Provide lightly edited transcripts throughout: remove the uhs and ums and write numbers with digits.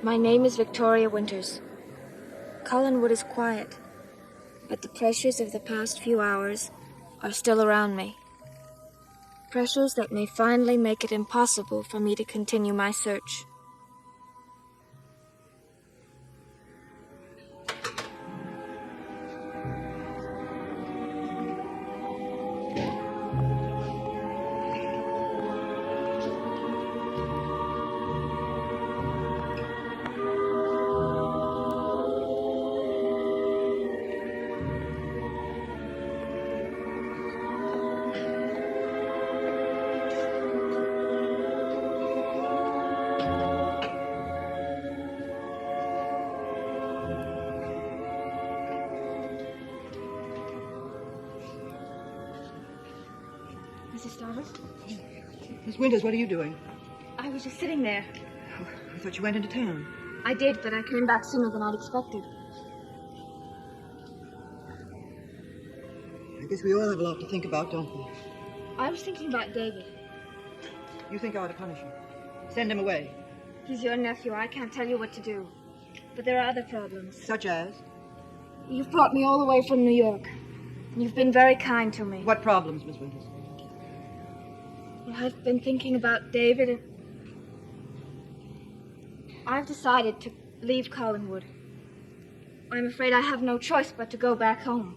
My name is Victoria Winters. Collinwood is quiet, but the pressures of the past few hours are still around me. Pressures that may finally make it impossible for me to continue my search. Mrs. Starver? Miss Winters, what are you doing? I was just sitting there. Oh, I thought you went into town. I did, but I came back sooner than I'd expected. I guess we all have a lot to think about, don't we? I was thinking about David. You think I ought to punish him? Send him away. He's your nephew. I can't tell you what to do. But there are other problems. Such as? You've brought me all the way from New York. You've been very kind to me. What problems, Miss Winters? Well, I've been thinking about David and I've decided to leave Collinwood. I'm afraid I have no choice but to go back home.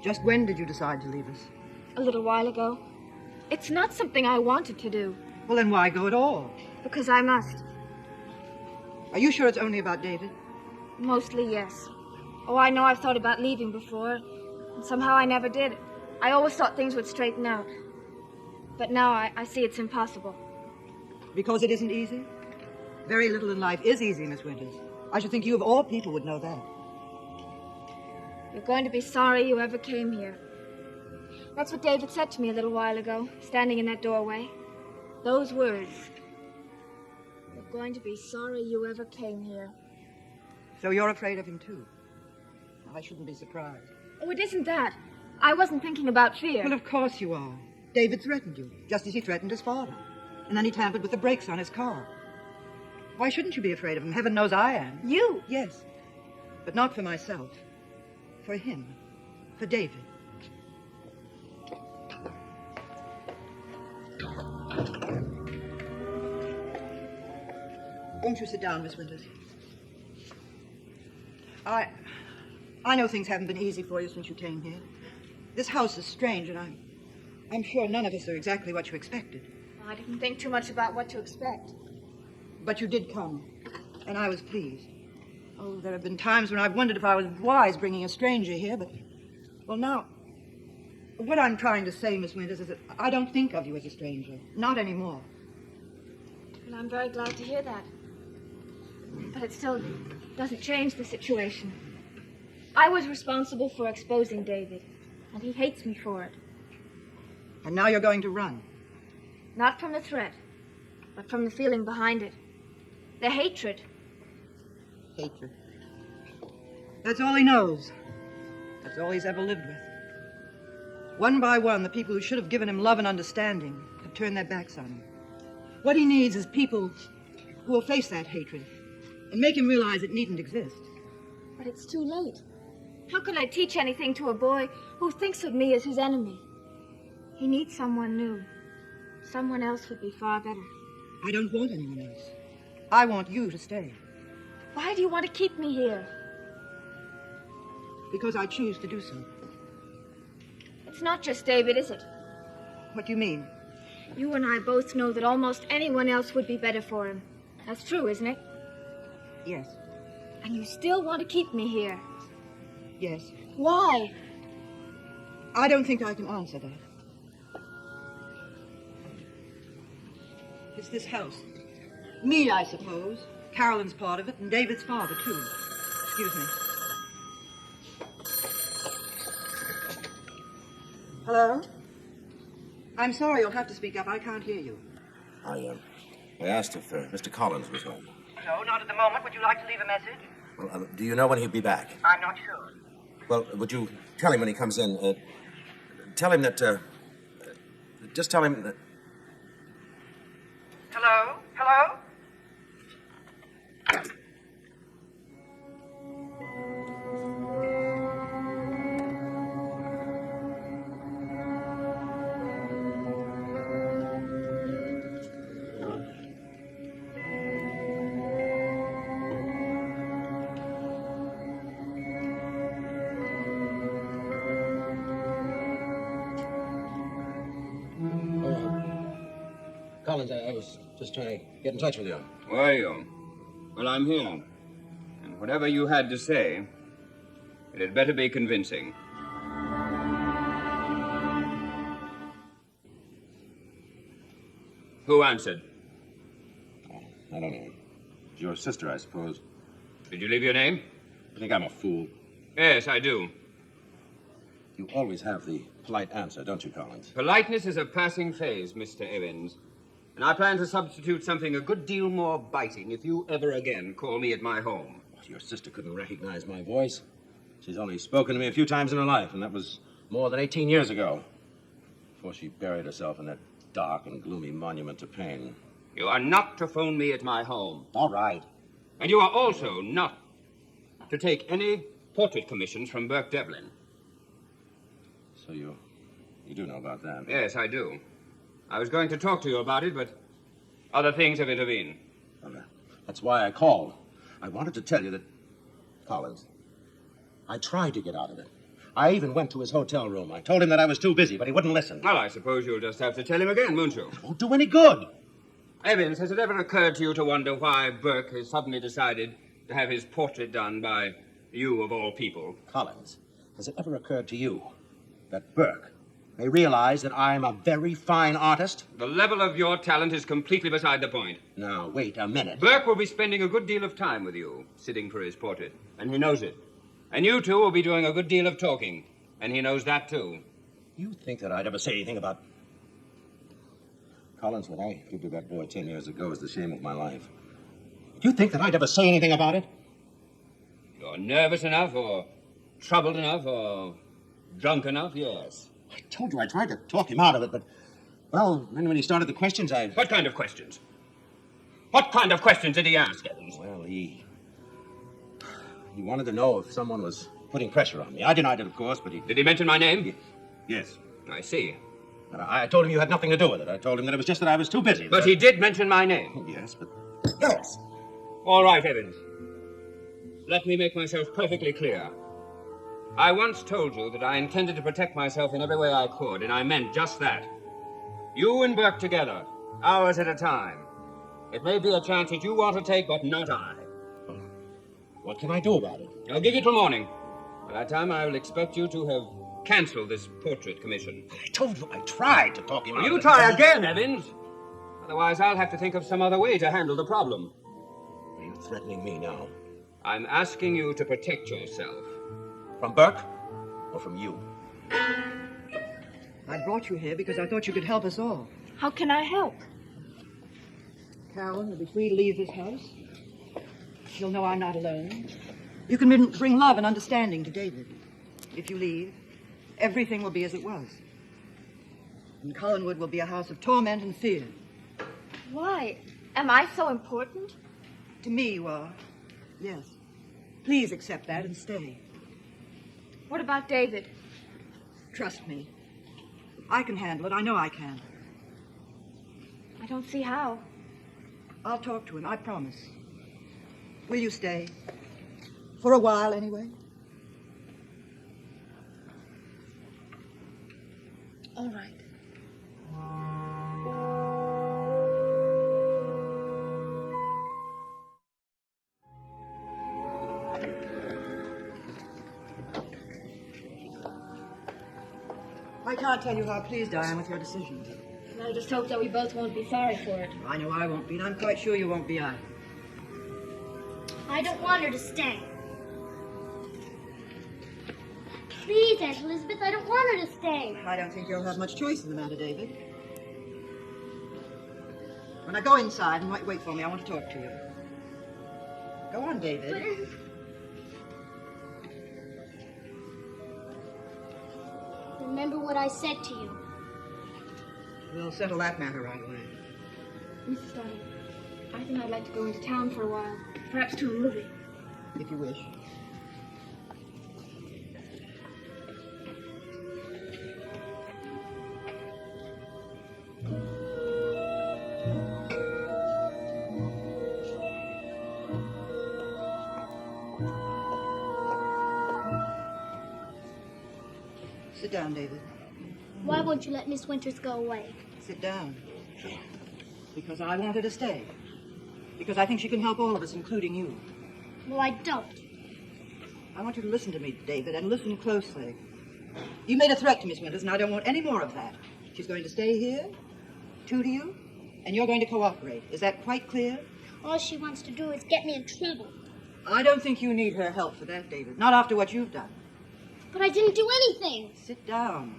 Just when did you decide to leave us? A little while ago. It's not something I wanted to do. Well, then why go at all? Because I must. Are you sure it's only about David? Mostly, yes. Oh, I know I've thought about leaving before, and somehow I never did. I always thought things would straighten out. But now I see it's impossible. Because it isn't easy? Very little in life is easy, Miss Winters. I should think you of all people would know that. You're going to be sorry you ever came here. That's what David said to me a little while ago, standing in that doorway. Those words. You're going to be sorry you ever came here. So you're afraid of him, too? I shouldn't be surprised. Oh, it isn't that. I wasn't thinking about fear. Well, of course you are. David threatened you, just as he threatened his father. And then he tampered with the brakes on his car. Why shouldn't you be afraid of him? Heaven knows I am. You? Yes. But not for myself. For him. For David. Won't you sit down, Miss Winters? I know things haven't been easy for you since you came here. This house is strange, and I'm sure none of us are exactly what you expected. I didn't think too much about what to expect. But you did come, and I was pleased. Oh, there have been times when I've wondered if I was wise bringing a stranger here, but... Well, now, what I'm trying to say, Miss Winters, is that I don't think of you as a stranger. Not anymore. Well, I'm very glad to hear that. But it still doesn't change the situation. I was responsible for exposing David, and he hates me for it. And now you're going to run. Not from the threat, but from the feeling behind it. The hatred. Hatred. That's all he knows. That's all he's ever lived with. One by one, the people who should have given him love and understanding have turned their backs on him. What he needs is people who will face that hatred and make him realize it needn't exist. But it's too late. How could I teach anything to a boy who thinks of me as his enemy? He needs someone new. Someone else would be far better. I don't want anyone else. I want you to stay. Why do you want to keep me here? Because I choose to do so. It's not just David, is it? What do you mean? You and I both know that almost anyone else would be better for him. That's true, isn't it? Yes. And you still want to keep me here? Yes. Why? I don't think I can answer that. It's this house. Me, I suppose. Carolyn's part of it, and David's father, too. Excuse me. Hello? I'm sorry, you'll have to speak up. I can't hear you. I asked if Mr. Collins was home. No, not at the moment. Would you like to leave a message? Well, do you know when he'll be back? I'm not sure. Well, would you tell him when he comes in? Tell him that. Just tell him that. Hello? Hello? Collins, I was just trying to get in touch with you. Were you? Well, I'm here. And whatever you had to say, it had better be convincing. Who answered? I don't know. It's your sister, I suppose. Did you leave your name? I think I'm a fool. Yes, I do. You always have the polite answer, don't you, Collins? Politeness is a passing phase, Mr. Evans. And I plan to substitute something a good deal more biting if you ever again call me at my home. Your sister couldn't recognize my voice. She's only spoken to me a few times in her life, and that was more than 18 years ago, before she buried herself in that dark and gloomy monument to pain. You are not to phone me at my home. All right. And you are also not to take any portrait commissions from Burke Devlin. So you do know about that? Yes, I do. I was going to talk to you about it, but other things have intervened. Well, that's why I called. I wanted to tell you that, Collins, I tried to get out of it. I even went to his hotel room. I told him that I was too busy, but he wouldn't listen. Well, I suppose you'll just have to tell him again, won't you? It won't do any good. Evans, has it ever occurred to you to wonder why Burke has suddenly decided to have his portrait done by you, of all people? Collins, has it ever occurred to you that Burke may realize that I'm a very fine artist? The level of your talent is completely beside the point. Now, wait a minute. Burke will be spending a good deal of time with you, sitting for his portrait, and he knows it. And you two will be doing a good deal of talking, and he knows that too. You think that I'd ever say anything about... Collins, what I did to that boy 10 years ago is the shame of my life. Do you think that I'd ever say anything about it? You're nervous enough, or troubled enough, or drunk enough, yes. I told you I tried to talk him out of it, but... Well, then when he started the questions, I... What kind of questions? What kind of questions did he ask, Evans? Well, he wanted to know if someone was putting pressure on me. I denied it, of course, but he... Did he mention my name? Yes. I see. And I told him you had nothing to do with it. I told him that it was just that I was too busy. But he did mention my name. Yes, but... Yes. All right, Evans. Let me make myself perfectly clear. I once told you that I intended to protect myself in every way I could, and I meant just that. You and Burke together, hours at a time. It may be a chance that you want to take, but not I. What can I do about it? I'll give you till morning. By that time, I will expect you to have canceled this portrait commission. I told you I tried to talk him out of it. You try again, Evans. Otherwise, I'll have to think of some other way to handle the problem. Are you threatening me now? I'm asking you to protect yourself. From Burke or from you? I brought you here because I thought you could help us all. How can I help? Carolyn will be free to leave this house. She'll know I'm not alone. You can bring love and understanding to David. If you leave, everything will be as it was. And Collinwood will be a house of torment and fear. Why? Am I so important? To me, you are. Yes. Please accept that and stay. What about David? Trust me. I can handle it. I know I can. I don't see how. I'll talk to him, I promise. Will you stay? For a while, anyway? All right. I can't tell you how pleased I am with your decision. I just hope that we both won't be sorry for it. I know I won't be, and I'm quite sure you won't be either. I don't want her to stay. Please, Aunt Elizabeth, I don't want her to stay. I don't think you'll have much choice in the matter, David. When I go inside and wait for me, I want to talk to you. Go on, David. Remember what I said to you. We'll settle that matter right away. Mrs. Dunn, I think I'd like to go into town for a while. Perhaps to a movie. If you wish. Sit down, David. Why won't you let Miss Winters go away? Sit down. Because I want her to stay. Because I think she can help all of us, including you. Well, I don't. I want you to listen to me, David, and listen closely. You made a threat to Miss Winters, and I don't want any more of that. She's going to stay here, tutor you, and you're going to cooperate. Is that quite clear? All she wants to do is get me in trouble. I don't think you need her help for that, David. Not after what you've done. But I didn't do anything. Sit down.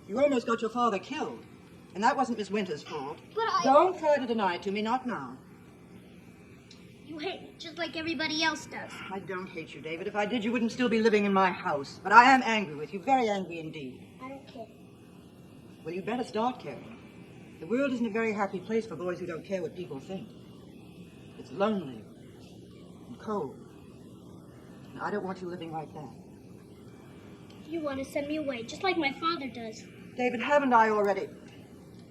You almost got your father killed, and that wasn't Miss Winters' fault. But I... Don't try to deny it to me, not now. You hate me just like everybody else does. I don't hate you, David. If I did, you wouldn't still be living in my house. But I am angry with you, very angry indeed. I don't care. Well, you'd better start caring. The world isn't a very happy place for boys who don't care what people think. It's lonely and cold. And I don't want you living like that. You want to send me away, just like my father does. David, haven't I already?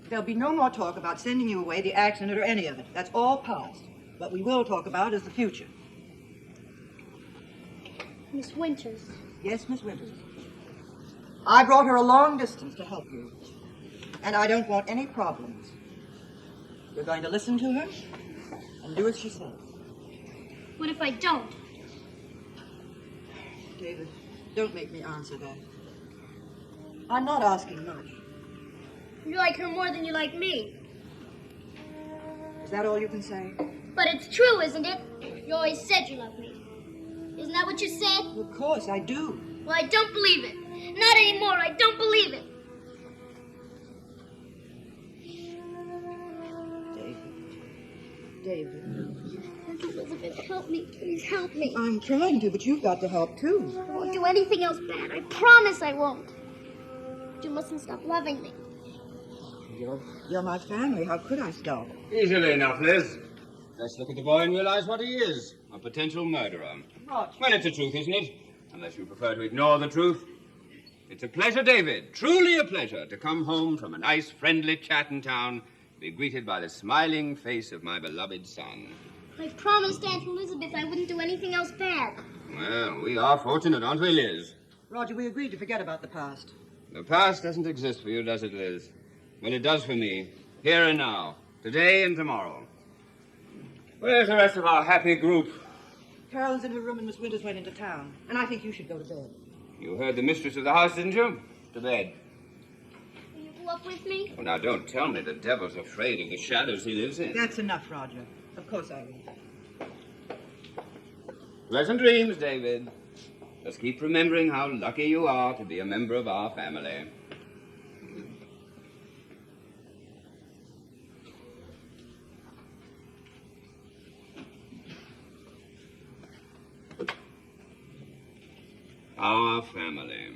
There'll be no more talk about sending you away, the accident, or any of it. That's all past. What we will talk about is the future. Miss Winters. Yes, Miss Winters. I brought her a long distance to help you. And I don't want any problems. You're going to listen to her and do as she says. What if I don't? David, don't make me answer that. I'm not asking much. You like her more than you like me. Is that all you can say? But it's true, isn't it? You always said you loved me. Isn't that what you said? Well, of course, I do. Well, I don't believe it. Not anymore. I don't believe it. David. Aunt Elizabeth, help me. Please help me. I'm trying to, but you've got to help, too. I won't do anything else bad. I promise I won't. You mustn't stop loving me. You're my family. How could I stop? Easily enough, Liz. Let's look at the boy and realize what he is. A potential murderer. What? Well, it's the truth, isn't it? Unless you prefer to ignore the truth. It's a pleasure, David, truly a pleasure, to come home from a nice, friendly chat in town, be greeted by the smiling face of my beloved son. I promised Aunt Elizabeth I wouldn't do anything else bad. Well, we are fortunate, aren't we, Liz? Roger, we agreed to forget about the past. The past doesn't exist for you, does it, Liz? Well, it does for me. Here and now. Today and tomorrow. Where's the rest of our happy group? Carol's in her room and Miss Winters went into town. And I think you should go to bed. You heard the mistress of the house, didn't you? To bed. Will you go up with me? Oh, now, don't tell me the devil's afraid of the shadows he lives in. That's enough, Roger. Of course I will. Pleasant dreams, David. Just keep remembering how lucky you are to be a member of our family. Our family.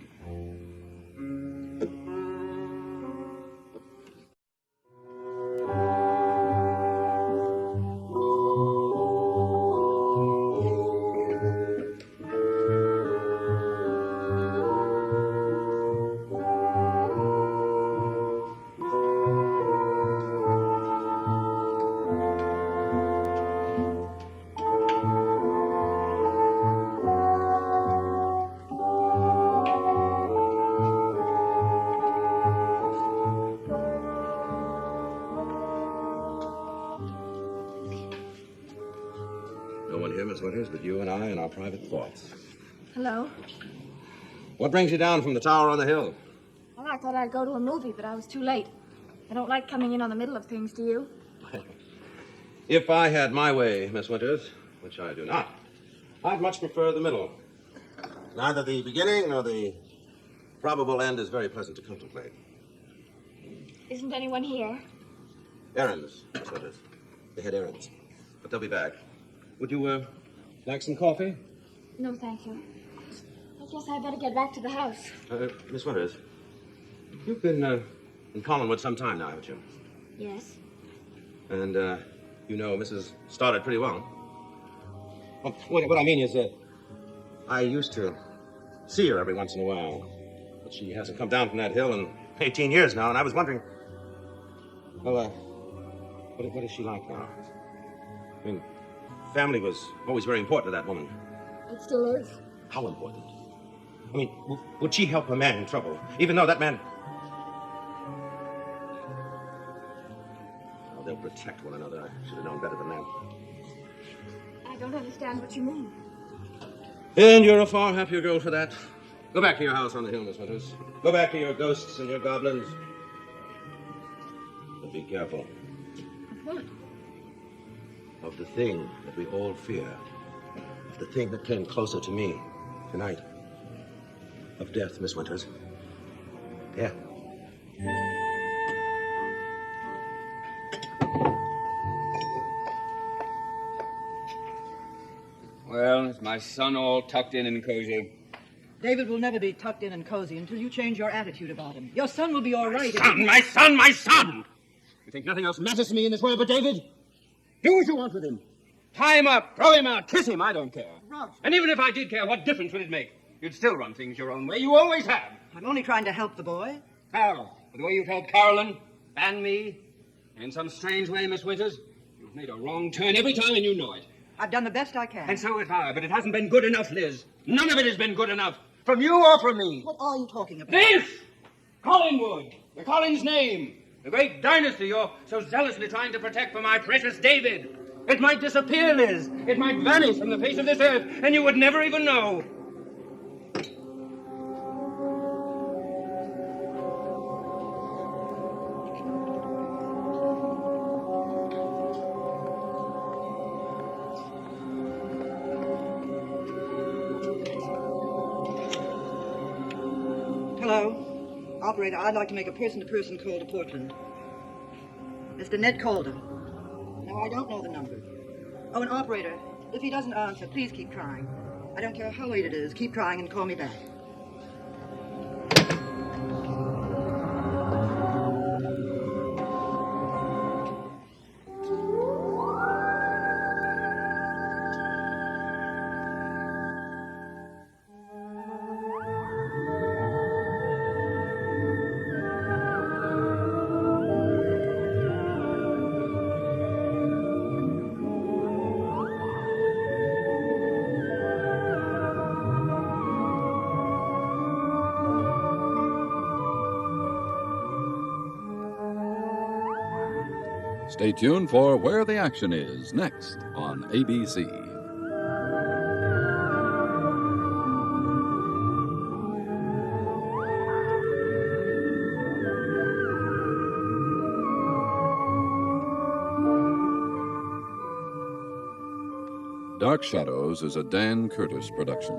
No one here, Miss Winters, but you and I and our private thoughts. Hello? What brings you down from the tower on the hill? Well, I thought I'd go to a movie, but I was too late. I don't like coming in on the middle of things, do you? If I had my way, Miss Winters, which I do not, I'd much prefer the middle. Neither the beginning nor the probable end is very pleasant to contemplate. Isn't anyone here? Errands, Miss Winters. They had errands. But they'll be back. Would you, like some coffee? No, thank you. I guess I better get back to the house. Miss Winters, you've been, in Collinwood some time now, haven't you? Yes. And, you know Mrs. Stoddard pretty well. Oh, what I mean is, I used to see her every once in a while. But she hasn't come down from that hill in 18 years now, and I was wondering, well, what is she like now? I mean, family was always very important to that woman. It still is. How important? I mean, would she help a man in trouble, even though that man... Oh, they'll protect one another. I should have known better than that. I don't understand what you mean. And you're a far happier girl for that. Go back to your house on the hill, Miss Winters. Go back to your ghosts and your goblins. But be careful. What? Of the thing that we all fear. Of the thing that came closer to me tonight. Of death, Miss Winters. Death. Well, is my son all tucked in and cozy? David will never be tucked in and cozy until you change your attitude about him. Your son will be all right. My son! You think nothing else matters to me in this world but David? Do what you want with him. Tie him up, throw him out, kiss him, I don't care. Roger. And even if I did care, what difference would it make? You'd still run things your own way. You always have. I'm only trying to help the boy. How? The way you've helped Carolyn and me? In some strange way, Miss Winters, you've made a wrong turn every time and you know it. I've done the best I can. And so have I, but it hasn't been good enough, Liz. None of it has been good enough. From you or from me. What are you talking about? This! Collinwood! The Collins name! The great dynasty you're so zealously trying to protect for my precious David. It might disappear, Liz. It might vanish from the face of this earth, and you would never even know. Hello. Operator, I'd like to make a person-to-person call to Portland. Mr. Ned Calder. No, I don't know the number. Oh, and operator, if he doesn't answer, please keep trying. I don't care how late it is. Keep trying and call me back. Stay tuned for Where the Action Is, next on ABC. Dark Shadows is a Dan Curtis production.